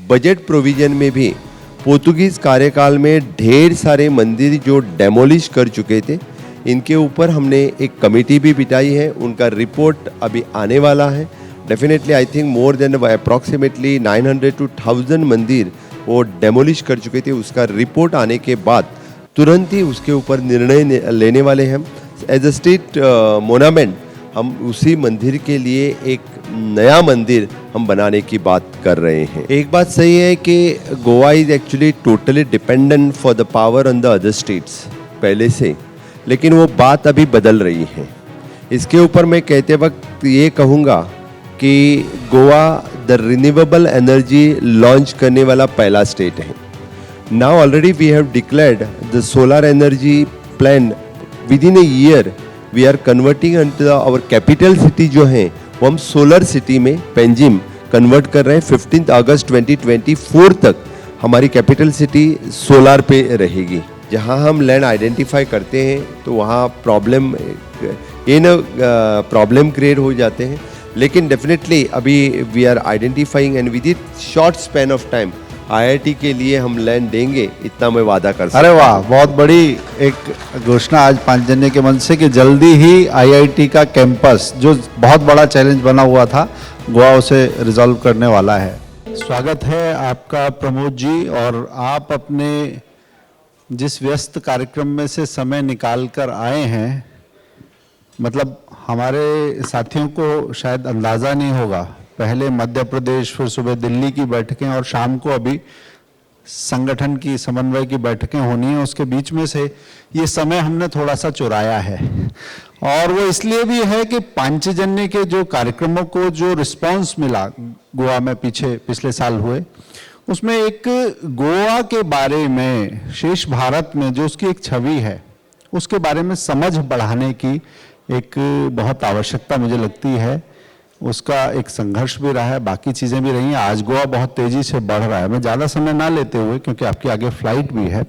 Budget provision में भी Portuguese कार्यकाल में ढेर सारे मंदिर जो डेमोलिश कर चुके थे, इनके ऊपर हमने एक कमेटी भी बिठाई है। उनका रिपोर्ट अभी आने वाला है। Definitely I think more than approximately 900 to 1000 मंदिर वो डेमोलिश कर चुके थे। उसका रिपोर्ट आने के बाद तुरंत ही उसके ऊपर निर्णय लेने वाले हैं। एज अ स्टेट मोनामेंट हम उसी मंदिर के लिए एक नया मंदिर हम बनाने की बात कर रहे हैं। एक बात सही है कि Goa is actually totally dependent for the power on the other states पहले से, लेकिन वो बात अभी बदल रही है। इसके ऊपर मैं कहते वक्त ये कहूँगा कि Goa the renewable energy launch करने वाला पहला स्टेट है। Now already we have declared the solar energy plan within a year we are converting into our capital city जो है वो हम सोलर सिटी में पेंजिम कन्वर्ट कर रहे हैं। 15 अगस्त 2024 तक हमारी कैपिटल सिटी सोलर पे रहेगी। जहां हम लैंड आइडेंटिफाई करते हैं तो वहां प्रॉब्लम क्रिएट हो जाते हैं, लेकिन डेफिनेटली अभी we are identifying and within short span of time IIT के लिए हम लैंड देंगे, इतना मैं वादा कर सकता हूं। अरे वाह, बहुत बड़ी एक घोषणा आज पांचजन्य के मन से कि जल्दी ही आईआईटी का कैंपस जो बहुत बड़ा चैलेंज बना हुआ था, गोवा उसे रिजॉल्व करने वाला है। स्वागत है आपका प्रमोद जी, और आप अपने जिस व्यस्त कार्यक्रम में से समय निकाल कर आए हैं, मतलब हमारे साथियों को शायद अंदाज़ा नहीं होगा, पहले मध्य प्रदेश, फिर सुबह दिल्ली की बैठकें और शाम को अभी संगठन की समन्वय की बैठकें होनी है। उसके बीच में से ये समय हमने थोड़ा सा चुराया है, और वो इसलिए भी है कि पांचजन्य के जो कार्यक्रमों को जो रिस्पांस मिला गोवा में पिछले साल हुए, उसमें एक गोवा के बारे में, शेष भारत में जो उसकी एक छवि है, उसके बारे में समझ बढ़ाने की एक बहुत आवश्यकता मुझे लगती है। उसका एक संघर्ष भी रहा है, बाकी चीज़ें भी रही हैं। आज गोवा बहुत तेज़ी से बढ़ रहा है। मैं ज़्यादा समय ना लेते हुए, क्योंकि आपके आगे फ्लाइट भी है,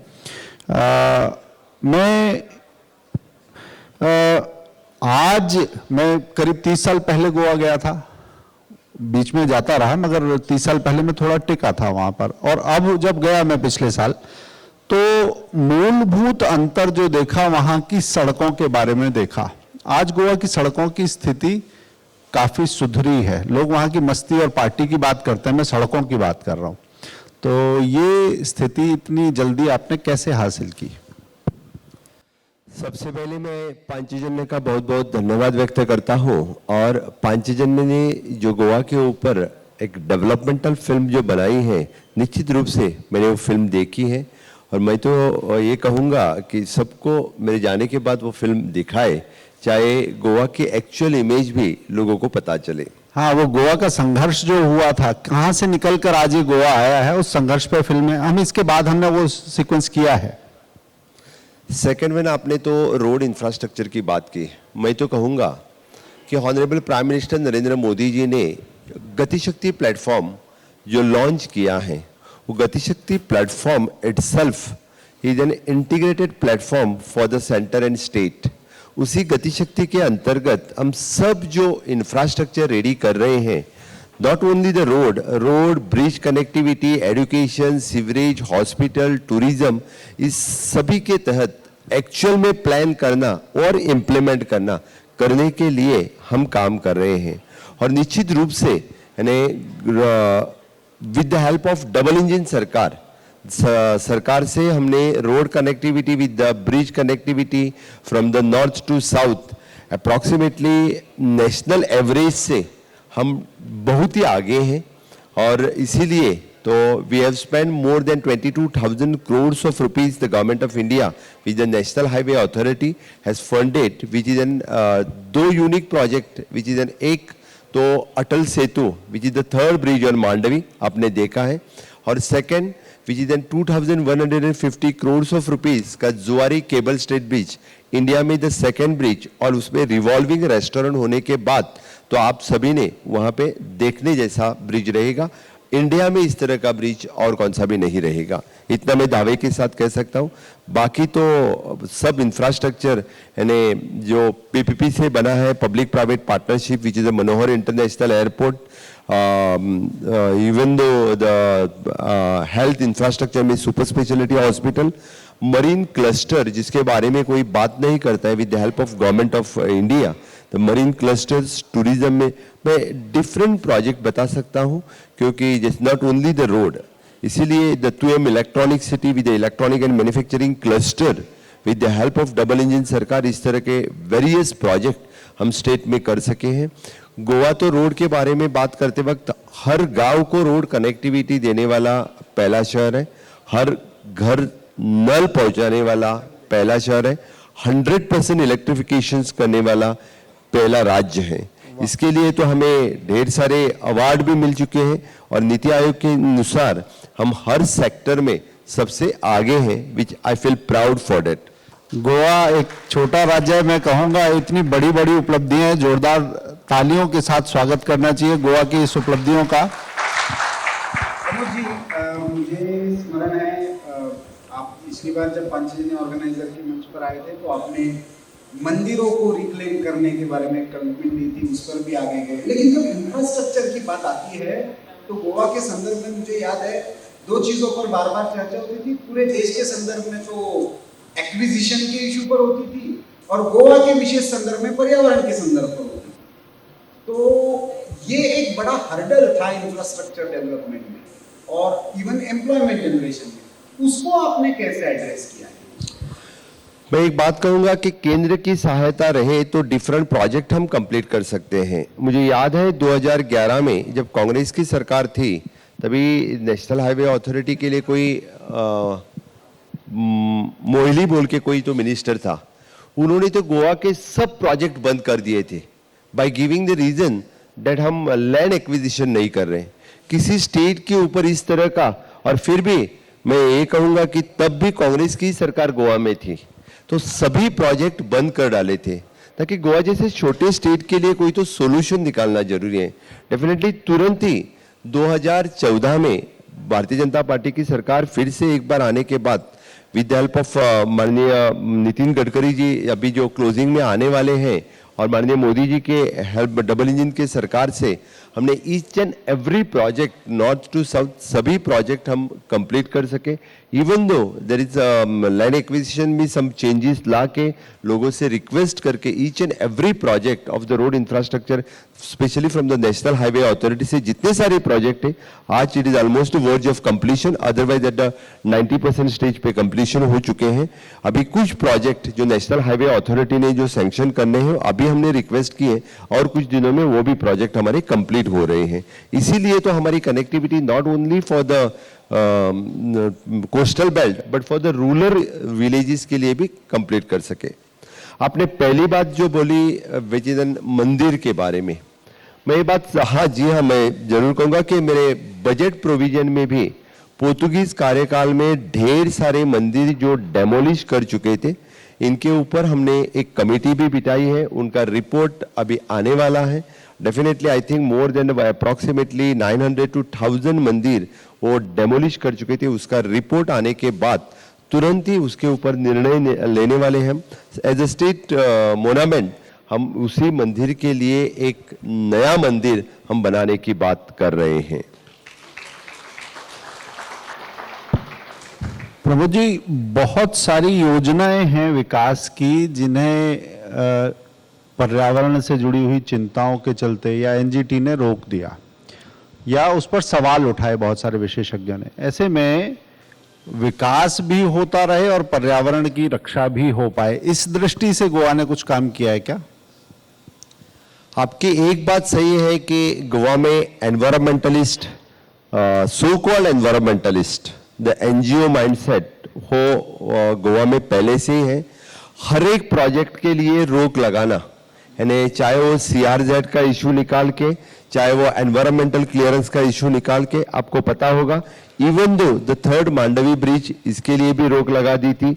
आज मैं करीब 30 साल पहले गोवा गया था, बीच में जाता रहा, मगर 30 साल पहले मैं थोड़ा टिका था वहाँ पर, और अब जब गया मैं पिछले साल, तो मूलभूत अंतर जो देखा, वहाँ की सड़कों के बारे में देखा। आज गोवा की सड़कों की स्थिति काफ़ी सुधरी है। लोग वहाँ की मस्ती और पार्टी की बात करते हैं, मैं सड़कों की बात कर रहा हूँ। तो ये स्थिति इतनी जल्दी आपने कैसे हासिल की? सबसे पहले मैं पांचजन्य का बहुत बहुत धन्यवाद व्यक्त करता हूँ। और पांचजन्य ने जो गोवा के ऊपर एक डेवलपमेंटल फिल्म जो बनाई है, निश्चित रूप से मैंने वो फिल्म देखी है, और मैं तो ये कहूँगा कि सबको मेरे जाने के बाद वो फिल्म दिखाए, चाहे गोवा की एक्चुअल इमेज भी लोगों को पता चले। हाँ, वो गोवा का संघर्ष जो हुआ था, कहाँ से निकल कर आज ये गोवा आया है, उस संघर्ष पे फिल्म है। हम इसके बाद हमने वो सीक्वेंस किया है। सेकेंड में आपने तो रोड इंफ्रास्ट्रक्चर की बात की। मैं तो कहूँगा कि honourable prime minister Narendra Modi ji ने गतिशक्ति प्लेटफॉर्म जो लॉन्च किया है, वो Gatishakti platform itself is an integrated platform for the centre and state. उसी गतिशक्ति के अंतर्गत हम सब जो इंफ्रास्ट्रक्चर रेडी कर रहे हैं, not only the road, bridge connectivity, education, sewerage, hospital, tourism, इस सभी के तहत एक्चुअल में प्लान करना और इम्प्लीमेंट करने के लिए हम काम कर रहे हैं। और निश्चित रूप से यानी with the help of double engine सरकार से हमने road connectivity with the bridge connectivity from the north to south approximately national average से हम बहुत ही आगे हैं। और इसीलिए तो we have spend more than 22,000 crores of rupees the government of India with the National Highway Authority has funded, which is an दो unique project, which is an एक तो Atal Setu which is the third bridge on Mandvi आपने देखा है, और second which is then 2,150 crores of rupees का जुआरी cable stayed bridge, India में द सेकेंड ब्रिज, और उसमें रिवॉल्विंग रेस्टोरेंट होने के बाद तो आप सभी ने वहाँ पे देखने जैसा ब्रिज रहेगा। इंडिया में इस तरह का ब्रिज और कौन सा भी नहीं रहेगा, इतना मैं दावे के साथ कह सकता हूँ। बाकी तो सब इंफ्रास्ट्रक्चर यानी जो पीपीपी से बना है, public private partnership which is a Manohar international airport, even though the health infrastructure में super speciality hospital, marine cluster जिसके बारे में कोई बात नहीं करता है, with the help of government of India, the marine clusters, tourism में मैं डिफरेंट प्रोजेक्ट बता सकता हूँ, क्योंकि just not only the road, इसीलिए the 2M electronic city with the electronic and manufacturing cluster with the help of double engine सरकार, इस तरह के वेरियस प्रोजेक्ट हम स्टेट में कर सके हैं। गोवा तो रोड के बारे में बात करते वक्त हर गांव को रोड कनेक्टिविटी देने वाला पहला शहर है, हर घर नल पहुंचाने वाला पहला शहर है, 100% इलेक्ट्रिफिकेशन करने वाला पहला राज्य है। इसके लिए तो हमें ढेर सारे अवार्ड भी मिल चुके हैं और नीति आयोग के अनुसार हम हर सेक्टर में सबसे आगे हैं, which I feel proud for that. Goa एक छोटा राज्य है, मैं कहूँगा इतनी बड़ी बड़ी उपलब्धियां हैं, जोरदार तालियों के साथ स्वागत करना चाहिए गोवा की इस उपलब्धियों का। प्रमोद जी, मुझे स्मरण है आप पिछली बार जब पांचजन्य ऑर्गेनाइजर के मंच पर आए थे तो आपने मंदिरों को रिक्लेम करने के बारे में कमिटमेंट दी थी, उस पर भी आगे गए। लेकिन जब इंफ्रास्ट्रक्चर की बात आती है तो गोवा के संदर्भ में मुझे याद है दो चीजों पर बार बार चर्चा होती थी। पूरे देश के संदर्भ में तो एक्विजिशन के इशू पर होती थी और गोवा के विशेष संदर्भ में पर्यावरण के संदर्भ पर होती थी। तो ये एक बड़ा हर्डल था इंफ्रास्ट्रक्चर डेवलपमेंट में और इवन एम्प्लॉयमेंट जनरेशन में, उसको आपने कैसे एड्रेस किया? मैं एक बात कहूंगा कि केंद्र की सहायता रहे तो डिफरेंट प्रोजेक्ट हम कंप्लीट कर सकते हैं। मुझे याद है 2011 में जब कांग्रेस की सरकार थी तभी नेशनल हाईवे अथॉरिटी के लिए कोई मोहिली बोल के कोई तो मिनिस्टर था, उन्होंने तो गोवा के सब प्रोजेक्ट बंद कर दिए थे by giving the reason that हम लैंड एक्विजिशन नहीं कर रहे किसी स्टेट के ऊपर इस तरह का। और फिर भी मैं ये कहूंगा कि तब भी कांग्रेस की सरकार गोवा में थी तो सभी प्रोजेक्ट बंद कर डाले थे, ताकि गोवा जैसे छोटे स्टेट के लिए कोई तो सॉल्यूशन निकालना जरूरी है। डेफिनेटली तुरंत ही 2014 में भारतीय जनता पार्टी की सरकार फिर से एक बार आने के बाद विद द हेल्प ऑफ माननीय नितिन गडकरी जी अभी जो क्लोजिंग में आने वाले हैं और माननीय मोदी जी के हेल्प डबल इंजन के सरकार से हमने each and every project north to south सभी प्रोजेक्ट हम कंप्लीट कर सके। Even though there is land acquisition में सम चेंजेस ला के लोगों से रिक्वेस्ट करके each and every project of the road infrastructure specially from the national highway authority से जितने सारे प्रोजेक्ट है आज it is almost verge of completion, otherwise at the 90% stage पे कंप्लीशन हो चुके हैं। अभी कुछ प्रोजेक्ट जो नेशनल हाईवे अथॉरिटी ने जो सैंक्शन करने हैं अभी हमने रिक्वेस्ट की है और कुछ दिनों में वो भी प्रोजेक्ट हमारे कंप्लीट हो रहे हैं। इसीलिए तो हमारी connectivity not only for the coastal belt but for the rural villages के लिए भी कंप्लीट कर सके। आपने पहली बात जो बोली विजयन मंदिर के बारे में, मैं ये बात हाँ जी हाँ मैं जरूर कहूंगा कि मेरे बजट प्रोविजन में भी पोर्तुगीज कार्यकाल में ढेर सारे मंदिर जो डेमोलिश कर चुके थे इनके ऊपर हमने एक कमेटी भी बिठाई है, उनका रिपोर्ट अभी आने वाला है। Definitely I think more than approximately 900 to 1000 मंदिर वो डेमोलिश कर चुके थे। उसका रिपोर्ट आने के बाद तुरंत ही उसके ऊपर निर्णय लेने वाले हैं। एज ए स्टेट मोनामेंट हम उसी मंदिर के लिए एक नया मंदिर हम बनाने की बात कर रहे हैं। प्रभु जी, बहुत सारी योजनाएं हैं विकास की जिन्हें पर्यावरण से जुड़ी हुई चिंताओं के चलते या एनजीटी ने रोक दिया या उस पर सवाल उठाए बहुत सारे विशेषज्ञों ने। ऐसे में विकास भी होता रहे और पर्यावरण की रक्षा भी हो पाए, इस दृष्टि से गोवा ने कुछ काम किया है क्या? आपकी एक बात सही है कि गोवा में environmentalist so called environmentalist the NGO mindset हो गोवा में पहले से ही है। हर एक प्रोजेक्ट के लिए रोक लगाना, यानी चाहे वो सीआरजेड का इशू निकाल के चाहे वो एनवायरमेंटल क्लियरेंस का इशू निकाल के, आपको पता होगा even though the third Mandvi bridge इसके लिए भी रोक लगा दी थी,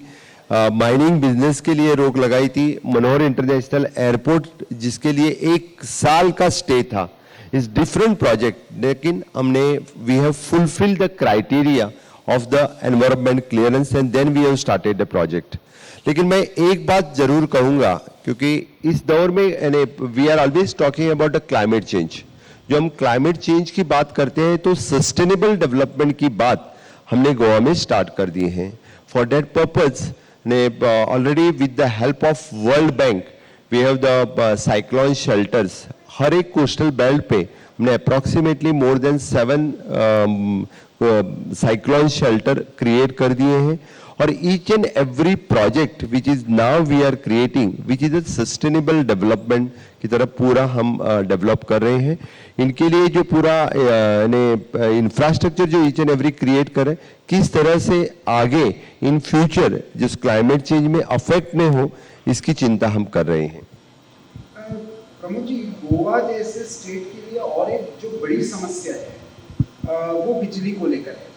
माइनिंग बिजनेस के लिए रोक लगाई थी, मनोहर इंटरनेशनल एयरपोर्ट जिसके लिए 1 साल का स्टे था। इस डिफरेंट प्रोजेक्ट, लेकिन हमने we have fulfilled the criteria of the environment clearance and then we have started the project. लेकिन मैं एक बात जरूर कहूंगा क्योंकि इस दौर में we are always talking about the climate change, जो हम क्लाइमेट चेंज की बात करते हैं तो सस्टेनेबल डेवलपमेंट की बात हमने गोवा में स्टार्ट कर दी है। फॉर दैट पर्पज ने already with the help of world bank we have the cyclone shelters. हर एक कोस्टल बेल्ट पे हमने approximately more than 7 cyclone shelter create कर दिए हैं और each and every project which is now we are creating which is a sustainable development की तरफ पूरा हम डेवलप कर रहे हैं। इनके लिए जो पूरा इंफ्रास्ट्रक्चर जो ईच एंड एवरी क्रिएट करें, किस तरह से आगे इन फ्यूचर जिस क्लाइमेट चेंज में अफेक्ट में हो, इसकी चिंता हम कर रहे हैं। प्रमोद जी, गोवा जैसे स्टेट के लिए और एक जो बड़ी समस्या है वो बिजली को लेकर है।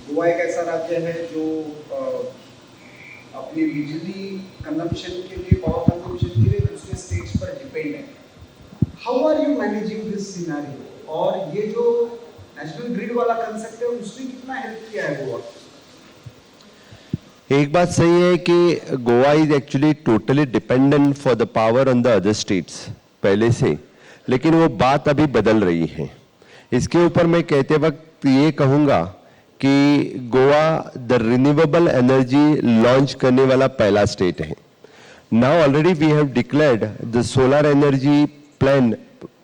गोवा एक ऐसा राज्य है जो अपनी बिजली कंजम्पशन के लिए, पावर कंजम्पशन के लिए दूसरे स्टेट्स पर डिपेंड है। How are you managing this scenario? और ये जो नेशनल ग्रिड वाला कंसेप्ट है उसने कितना हेल्प किया है गोवा? एक बात सही है कि Goa is actually totally dependent for the power on the other states पहले से, लेकिन वो बात अभी बदल रही है। इसके ऊपर मैं कहते वक्त ये कहूँगा कि Goa the renewable energy launch करने वाला पहला स्टेट है। Now already we have declared the solar energy plan.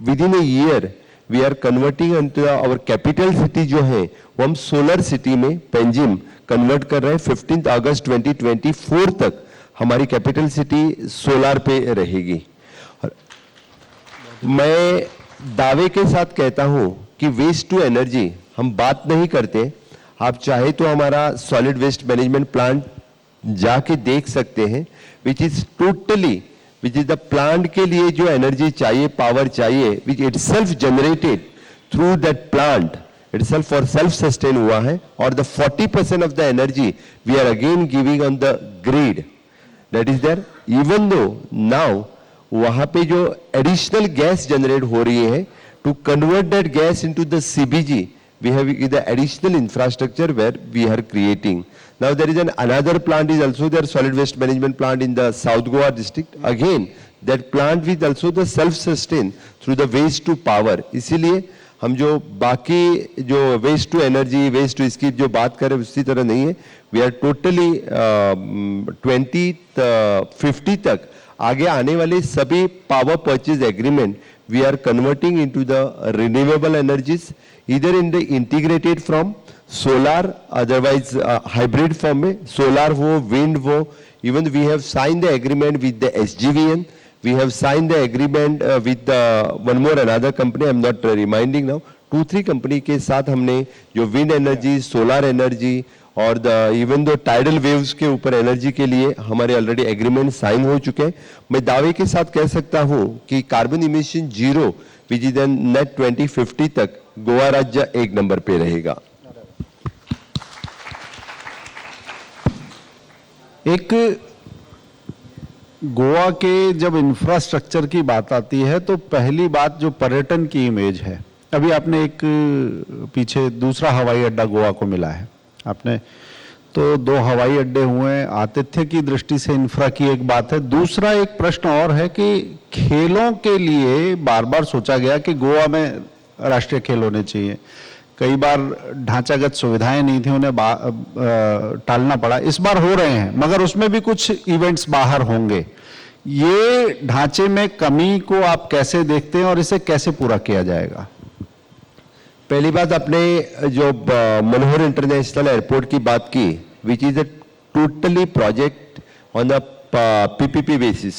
Within a year we are converting into our capital city जो है वो हम सोलर सिटी में पेंजिम कन्वर्ट कर रहे हैं। 15 अगस्त 2024 तक हमारी कैपिटल सिटी सोलर पे रहेगी। मैं दावे के साथ कहता हूं कि वेस्ट टू एनर्जी हम बात नहीं करते। आप चाहे तो हमारा सॉलिड वेस्ट मैनेजमेंट प्लांट जाके देख सकते हैं, विच इज द प्लांट के लिए जो एनर्जी चाहिए, पावर चाहिए, which itself generated through that plant itself for self sustain हुआ है, और the 40% of the energy we are again giving on the grid that is there। even though now वहां पे जो additional gas generate हो रही है, to convert that gas into the CBG we have the additional infrastructure where we are creating। now there is another plant is also there, solid waste management plant in the South Goa district। again that plant with also the self sustain through the waste to power। इसीलिए हम जो बाकी जो waste to energy, waste to इसकी जो बात करें उसी तरह नहीं है। वी आर टोटली 2050 तक आगे आने वाले सभी power purchase agreement we are converting into the renewable energies, इधर in the integrated from solar, otherwise hybrid form में सोलर हो, विंड हो। Even we have sign the agreement with the SGVN। We have signed the agreement with one more another company, I'm not reminding now, 2-3 company के साथ हमने जो wind energy, solar energy और even though tidal waves के ऊपर energy के लिए हमारे already agreement sign हो चुके हैं। मैं दावे के साथ कह सकता हूँ कि carbon emission zero which is then net 2050 तक गोवा राज्य 1 नंबर पे रहेगा। एक गोवा के जब इंफ्रास्ट्रक्चर की बात आती है तो पहली बात जो पर्यटन की इमेज है, अभी आपने एक पीछे दूसरा हवाई अड्डा गोवा को मिला है आपने, तो 2 हवाई अड्डे हुए। आतिथ्य की दृष्टि से इंफ्रा की एक बात है। दूसरा एक प्रश्न और है कि खेलों के लिए बार बार सोचा गया कि गोवा में राष्ट्रीय खेल होने चाहिए। कई बार ढांचागत सुविधाएं नहीं थी, उन्हें टालना पड़ा। इस बार हो रहे हैं मगर उसमें भी कुछ इवेंट्स बाहर होंगे। ये ढांचे में कमी को आप कैसे देखते हैं और इसे कैसे पूरा किया जाएगा? पहली बात, आपने जो मनोहर इंटरनेशनल एयरपोर्ट की बात की, which is a totally project on a PPP basis,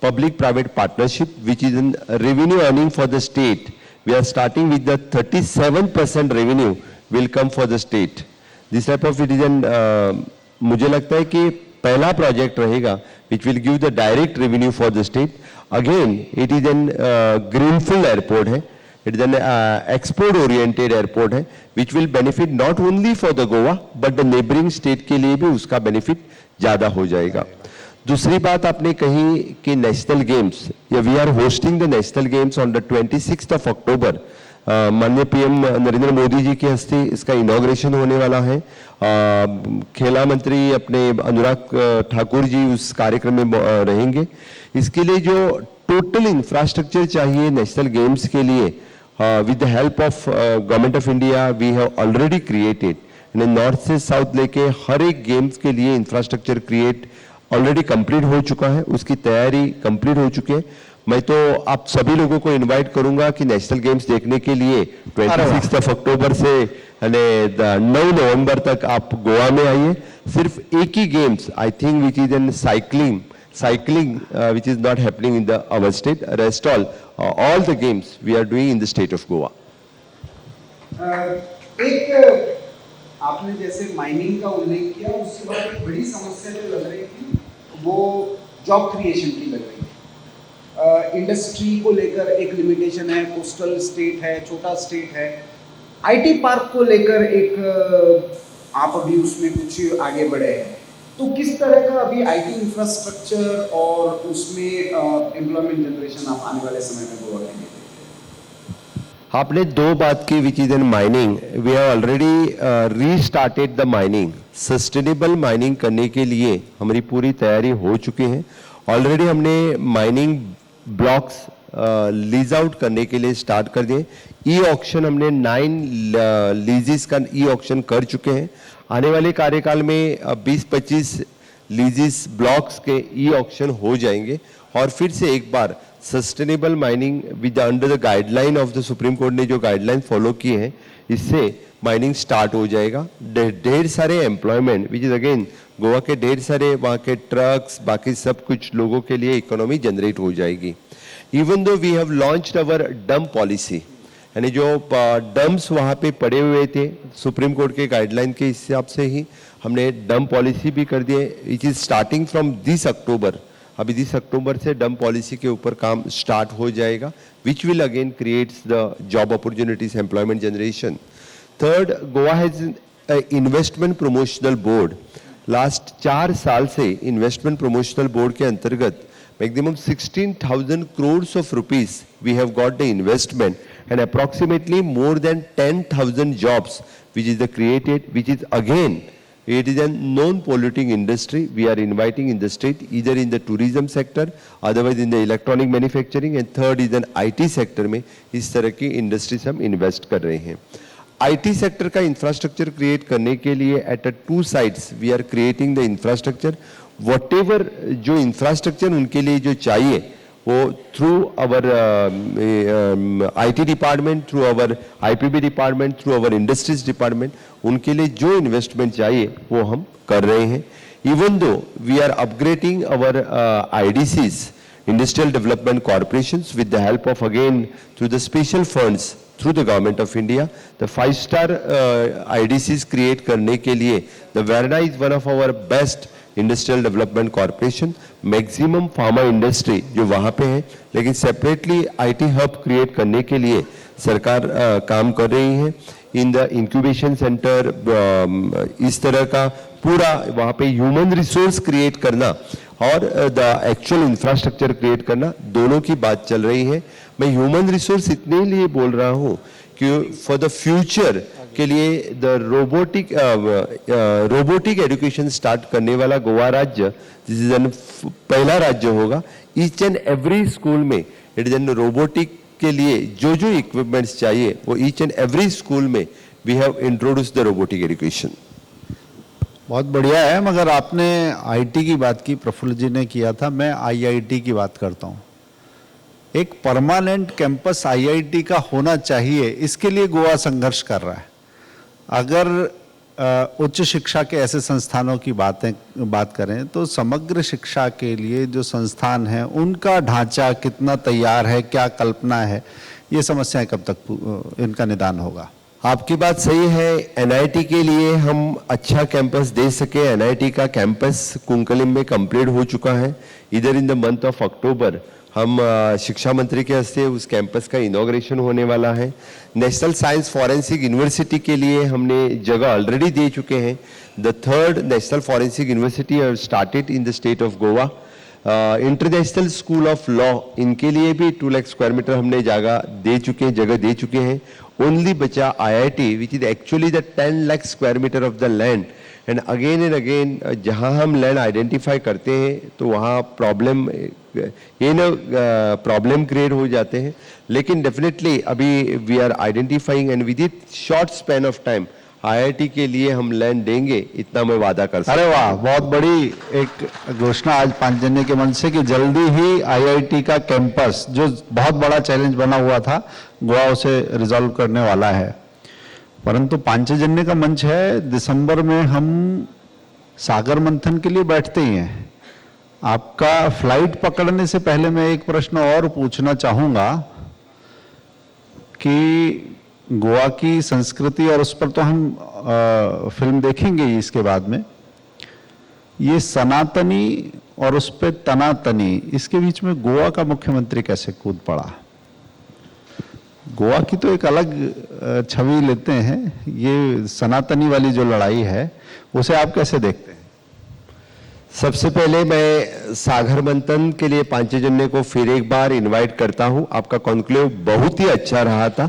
public private partnership, which is an revenue earning for the state. We are starting with the 37% revenue will come for the state. This type of it is an मुझे लगता है कि पहला project रहेगा which will give the direct revenue for the state. Again, it is an greenfield airport है, it is an export oriented airport है, which will benefit not only for the Goa but the neighboring state के लिए भी उसका benefit ज़्यादा हो जाएगा। दूसरी बात आपने कही कि नेशनल गेम्स, या we are hosting the national games on the 26 of October. माननीय PM नरेंद्र मोदी जी के हस्ते इसका इनॉग्रेशन होने वाला है। खेला मंत्री अपने अनुराग ठाकुर जी उस कार्यक्रम में रहेंगे। इसके लिए जो टोटल इंफ्रास्ट्रक्चर चाहिए नेशनल गेम्स के लिए, with the help of Government of India, we have already created north से साउथ लेके हर एक गेम्स के लिए इंफ्रास्ट्रक्चर क्रिएट ऑलरेडी कंप्लीट हो चुका है, उसकी तैयारी कंप्लीट हो चुकी है। मैं तो आप सभी लोगों को इनवाइट करूंगा कि नेशनल गेम्स देखने के लिए 26 अक्टूबर से 9 नवंबर तक आप गोवा में आइए। सिर्फ एक ही games I think which is in cycling which is not happening in the our state, rest all the games we are doing in the state of Goa. एक आपने जैसे माइनिंग का उल्लेख किया, उसके बाद एक बड़ी समस्या जो लग रही थी वो जॉब क्रिएशन की लग रही थी। इंडस्ट्री को लेकर एक लिमिटेशन है, कोस्टल स्टेट है, छोटा स्टेट है। आईटी पार्क को लेकर एक आप अभी उसमें कुछ आगे बढ़े हैं, तो किस तरह का अभी आईटी इंफ्रास्ट्रक्चर और उसमें एम्प्लॉयमेंट जनरेशन आप आने वाले समय में गोवा के लिए? आपने दो बात की which is in mining. We have already restarted the mining. Sustainable mining करने के लिए हमारी पूरी तैयारी हो चुकी है। ऑलरेडी हमने माइनिंग ब्लॉक्स लीज आउट करने के लिए स्टार्ट कर दिए। ई ऑक्शन हमने 9 लीजेस का ई ऑक्शन कर चुके हैं। आने वाले कार्यकाल में 20-25 लीजेस ब्लॉक्स के ई ऑक्शन हो जाएंगे और फिर से एक बार sustainable mining with under the guideline of the supreme court ने जो गाइडलाइन फॉलो की है, इससे माइनिंग स्टार्ट हो जाएगा। ढेर सारे employment which is again Goa के ढेर सारे वहाँ के ट्रक्स बाकी सब कुछ लोगों के लिए इकोनॉमी जनरेट हो जाएगी। Even though we have launched our dump policy, यानी जो डंप्स वहाँ पे पड़े हुए थे सुप्रीम कोर्ट के गाइडलाइन के हिसाब से ही हमने डंप पॉलिसी भी कर दिए, विच इज स्टार्टिंग फ्रॉम 10 अक्टूबर। अभी 10 अक्टूबर से डंप पॉलिसी के ऊपर काम स्टार्ट हो जाएगा, which will again creates the job opportunities, employment generation. Third, Goa has investment promotional board. Last 4 साल से इन्वेस्टमेंट प्रमोशनल बोर्ड के अंतर्गत maximum 16,000 crores of rupees we have got the investment and approximately more than 10,000 jobs which is the created, which is again it is a non-polluting industry. We are inviting in the state either in the tourism sector, otherwise in the electronic manufacturing, and third is an IT sector में इस तरह की industries हम invest कर रहे हैं। IT sector का infrastructure create करने के लिए at 2 sites we are creating the infrastructure. Whatever जो इंफ्रास्ट्रक्चर उनके लिए जो चाहिए वो through our IT department, through our IPB department, through our industries department, उनके लिए जो इन्वेस्टमेंट चाहिए वो हम कर रहे हैं। Even though we are upgrading our IDCs, industrial development corporations, with the help of again through the special funds through the government of India. The 5-star IDCs create करने के लिए the Verna is one of our best industrial development corporation. Maximum pharma industry जो वहाँ पे है, लेकिन separately IT hub create करने के लिए सरकार काम कर रही है। इन द इंक्यूबेशन सेंटर इस तरह का पूरा वहाँ पे ह्यूमन रिसोर्स क्रिएट करना और द एक्चुअल इंफ्रास्ट्रक्चर क्रिएट करना, दोनों की बात चल रही है। मैं ह्यूमन रिसोर्स इतने लिए बोल रहा हूँ कि फॉर द फ्यूचर के लिए द रोबोटिक एजुकेशन स्टार्ट करने वाला गोवा राज्य पहला राज्य होगा। ईच एंड एवरी स्कूल में इट इज एन रोबोटिक के लिए जो जो इक्विपमेंट्स चाहिए वो ईच एंड एवरी स्कूल में we have introduce the robotic education. बहुत बढ़िया है, मगर आपने IT की बात की, प्रफुल्ल जी ने किया था, मैं IIT की बात करता हूँ। एक परमानेंट कैंपस IIT का होना चाहिए, इसके लिए गोवा संघर्ष कर रहा है। अगर उच्च शिक्षा के ऐसे संस्थानों की बात करें तो समग्र शिक्षा के लिए जो संस्थान हैं उनका ढांचा कितना तैयार है, क्या कल्पना है, ये समस्याएं कब तक इनका निदान होगा? आपकी बात सही है। NIT के लिए हम अच्छा कैंपस दे सके। NIT का कैंपस कुंकलिम में कंप्लीट हो चुका है। इधर in the month of October हम शिक्षा मंत्री के हस्ते उस कैंपस का इनॉग्रेशन होने वाला है। नेशनल साइंस फॉरेंसिक यूनिवर्सिटी के लिए हमने जगह ऑलरेडी दे चुके हैं। The 3rd national forensic university have started in the state of Goa. International school of law, इनके लिए भी 2 लाख स्क्वायर मीटर हमने जगह दे चुके हैं। ओनली बचा IIT which is actually the 10 lakh square meter of the land and again जहां हम लैंड आइडेंटिफाई करते हैं तो वहां प्रॉब्लम क्रिएट हो जाते हैं, लेकिन डेफिनेटली अभी we are identifying and within short span of time IIT के लिए हम लैंड देंगे, इतना मैं वादा कर सकता अरे वाह, बहुत बड़ी एक घोषणा आज पांचजन्य के मंच से कि जल्दी ही आईआईटी का कैंपस, जो बहुत बड़ा चैलेंज बना हुआ था, गोवा उसे रिजॉल्व करने वाला है। परंतु पांचजन्य का मंच है, दिसंबर में हम सागर मंथन के लिए बैठते ही हैं। आपका फ्लाइट पकड़ने से पहले मैं एक प्रश्न और पूछना चाहूंगा कि गोवा की संस्कृति, और उस पर तो हम फिल्म देखेंगे ही इसके बाद में, ये सनातनी और उस पर तनातनी, इसके बीच में गोवा का मुख्यमंत्री कैसे कूद पड़ा? गोवा की तो एक अलग छवि लेते हैं, ये सनातनी वाली जो लड़ाई है उसे आप कैसे देखते हैं? सबसे पहले मैं सागर मंथन के लिए पांचजन्य को फिर एक बार इनवाइट करता हूं। आपका कॉन्क्लेव बहुत ही अच्छा रहा था,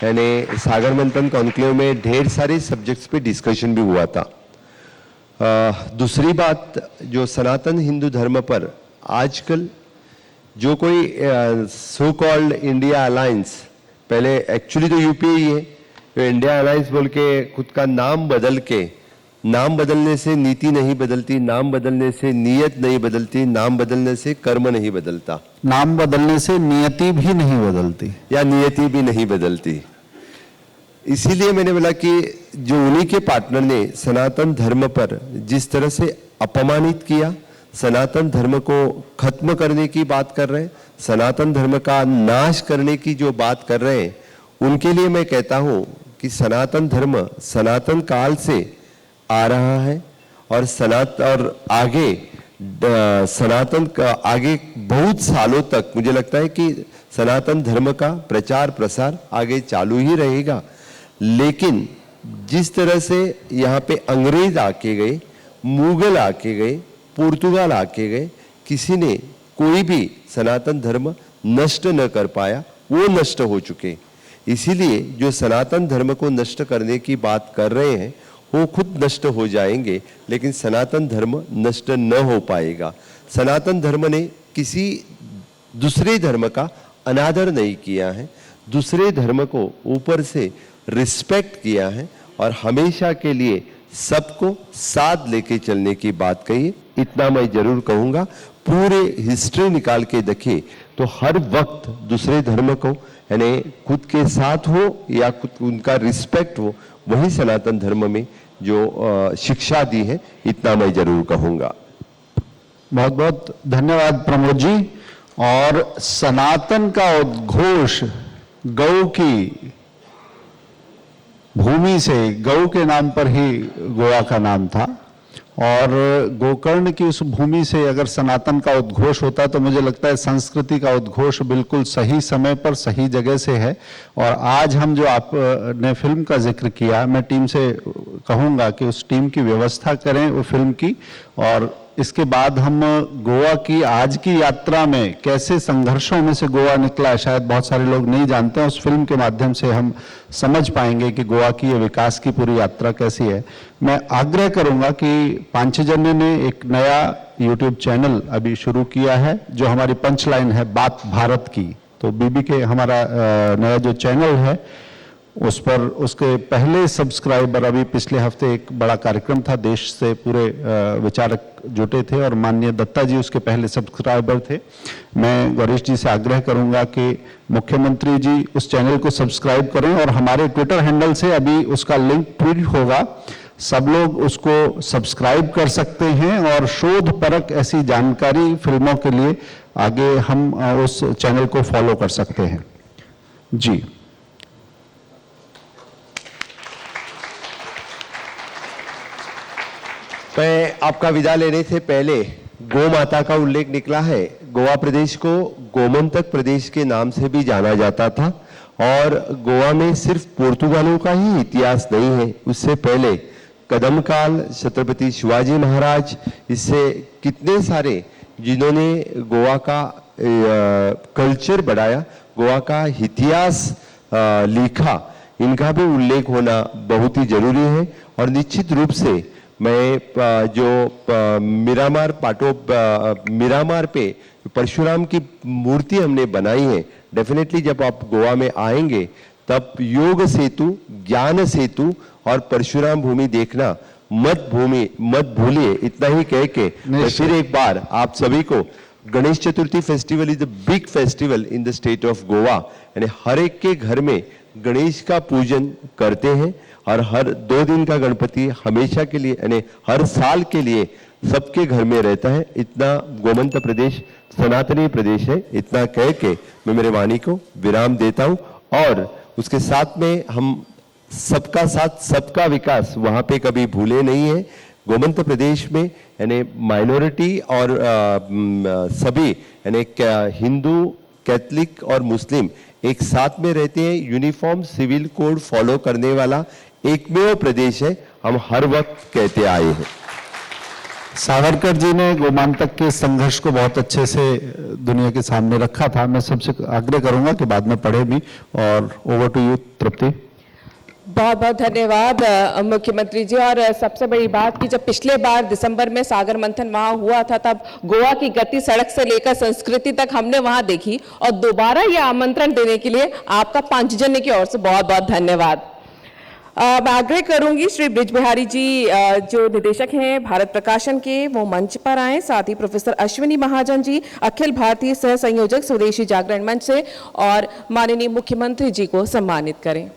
यानी सागर मंथन कॉन्क्लेव में ढेर सारे सब्जेक्ट्स पे डिस्कशन भी हुआ था। दूसरी बात, जो सनातन हिंदू धर्म पर आजकल जो कोई सो कॉल्ड इंडिया अलायंस, पहले एक्चुअली तो यूपीए ही है, तो इंडिया अलायंस बोल के खुद का नाम बदल के, नाम बदलने से नीति नहीं बदलती, नाम बदलने से नीयत नहीं बदलती, नाम बदलने से कर्म नहीं बदलता, नाम बदलने से नियति भी नहीं बदलती, या नियति भी नहीं बदलती। इसीलिए मैंने बोला कि जो उन्हीं के पार्टनर ने सनातन धर्म पर जिस तरह से अपमानित किया, सनातन धर्म को खत्म करने की बात कर रहे हैं, सनातन धर्म का नाश करने की जो बात कर रहे हैं, उनके लिए मैं कहता हूं कि सनातन धर्म सनातन काल से आ रहा है और आगे सनातन का आगे बहुत सालों तक मुझे लगता है कि सनातन धर्म का प्रचार प्रसार आगे चालू ही रहेगा। लेकिन जिस तरह से यहाँ पे अंग्रेज आके गए, मुगल आके गए, पुर्तगाल आके गए, किसी ने कोई भी सनातन धर्म नष्ट न कर पाया, वो नष्ट हो चुके। इसीलिए जो सनातन धर्म को नष्ट करने की बात कर रहे हैं वो खुद नष्ट हो जाएंगे, लेकिन सनातन धर्म नष्ट न हो पाएगा। सनातन धर्म ने किसी दूसरे धर्म का अनादर नहीं किया है, दूसरे धर्म को ऊपर से रिस्पेक्ट किया है और हमेशा के लिए सबको साथ लेके चलने की बात कही। इतना मैं जरूर कहूंगा, पूरे हिस्ट्री निकाल के देखे तो हर वक्त दूसरे धर्म को यानी खुद के साथ हो या खुद उनका रिस्पेक्ट हो, वही सनातन धर्म में जो शिक्षा दी है, इतना मैं जरूर कहूंगा। बहुत बहुत धन्यवाद प्रमोद जी। और सनातन का उद्घोष गौ की भूमि से, गौ के नाम पर ही गोवा का नाम था, और गोकर्ण की उस भूमि से अगर सनातन का उद्घोष होता तो मुझे लगता है संस्कृति का उद्घोष बिल्कुल सही समय पर सही जगह से है। और आज हम जो आपने फिल्म का जिक्र किया, मैं टीम से कहूंगा कि उस टीम की व्यवस्था करें वो फिल्म की, और इसके बाद हम गोवा की आज की यात्रा में कैसे संघर्षों में से गोवा निकला, शायद बहुत सारे लोग नहीं जानते हैं, उस फिल्म के माध्यम से हम समझ पाएंगे कि गोवा की ये विकास की पूरी यात्रा कैसी है। मैं आग्रह करूंगा कि पांचजन्य ने एक नया यूट्यूब चैनल अभी शुरू किया है, जो हमारी पंचलाइन है बात भारत की। तो बीबी के हमारा नया जो चैनल है उस पर उसके पहले सब्सक्राइबर, अभी पिछले हफ्ते एक बड़ा कार्यक्रम था, देश से पूरे विचारक जुटे थे और माननीय दत्ता जी उसके पहले सब्सक्राइबर थे। मैं गौरीश जी से आग्रह करूंगा कि मुख्यमंत्री जी उस चैनल को सब्सक्राइब करें, और हमारे ट्विटर हैंडल से अभी उसका लिंक ट्वीट होगा, सब लोग उसको सब्सक्राइब कर सकते हैं और शोध परक ऐसी जानकारी फिल्मों के लिए आगे हम उस चैनल को फॉलो कर सकते हैं। जी मैं आपका विदा लेने से पहले गौ माता का उल्लेख निकला है। गोवा प्रदेश को गोमंतक प्रदेश के नाम से भी जाना जाता था, और गोवा में सिर्फ पुर्तगालों का ही इतिहास नहीं है, उससे पहले कदम काल, छत्रपति शिवाजी महाराज, इससे कितने सारे जिन्होंने गोवा का कल्चर बढ़ाया, गोवा का इतिहास लिखा, इनका भी उल्लेख होना बहुत ही जरूरी है। और निश्चित रूप से मैं मिरामार पे परशुराम की मूर्ति हमने बनाई है। डेफिनेटली जब आप गोवा में आएंगे तब योग सेतु, ज्ञान सेतु और परशुराम भूमि देखना मत भूलिए। इतना ही कह के मैं फिर एक बार आप सभी को Ganesh Chaturthi festival is the big festival in the state of Goa, यानी हर एक के घर में गणेश का पूजन करते हैं और हर 2 दिन का गणपति हमेशा के लिए यानी हर साल के लिए सबके घर में रहता है। इतना गोमंत प्रदेश सनातनी प्रदेश है। इतना कह के मैं मेरे वाणी को विराम देता हूं और उसके साथ में हम सबका साथ सबका विकास वहां पे कभी भूले नहीं है। गोमंत प्रदेश में यानी माइनॉरिटी और सभी यानी हिंदू, कैथलिक और मुस्लिम एक साथ में रहते हैं। यूनिफॉर्म सिविल कोड फॉलो करने वाला एकमेव प्रदेश है, हम हर वक्त कहते आए हैं। सावरकर जी ने गोमांतक के संघर्ष को बहुत अच्छे से दुनिया के सामने रखा था। मैं सबसे आग्रह करूंगा कि बाद में पढ़े भी। और ओवर टू यू तृप्ति। बहुत बहुत धन्यवाद मुख्यमंत्री जी। और सबसे बड़ी बात कि जब पिछले बार दिसंबर में सागर मंथन वहां हुआ था तब गोवा की गति सड़क से लेकर संस्कृति तक हमने वहां देखी, और दोबारा ये आमंत्रण देने के लिए आपका पांचजन्य की ओर से बहुत बहुत धन्यवाद। मैं आग्रह करूंगी श्री ब्रिज बिहारी जी जो निदेशक हैं भारत प्रकाशन के, वो मंच पर आए। साथ ही प्रोफेसर अश्विनी महाजन जी अखिल भारतीय सह संयोजक स्वदेशी जागरण मंच से, और माननीय मुख्यमंत्री जी को सम्मानित करें।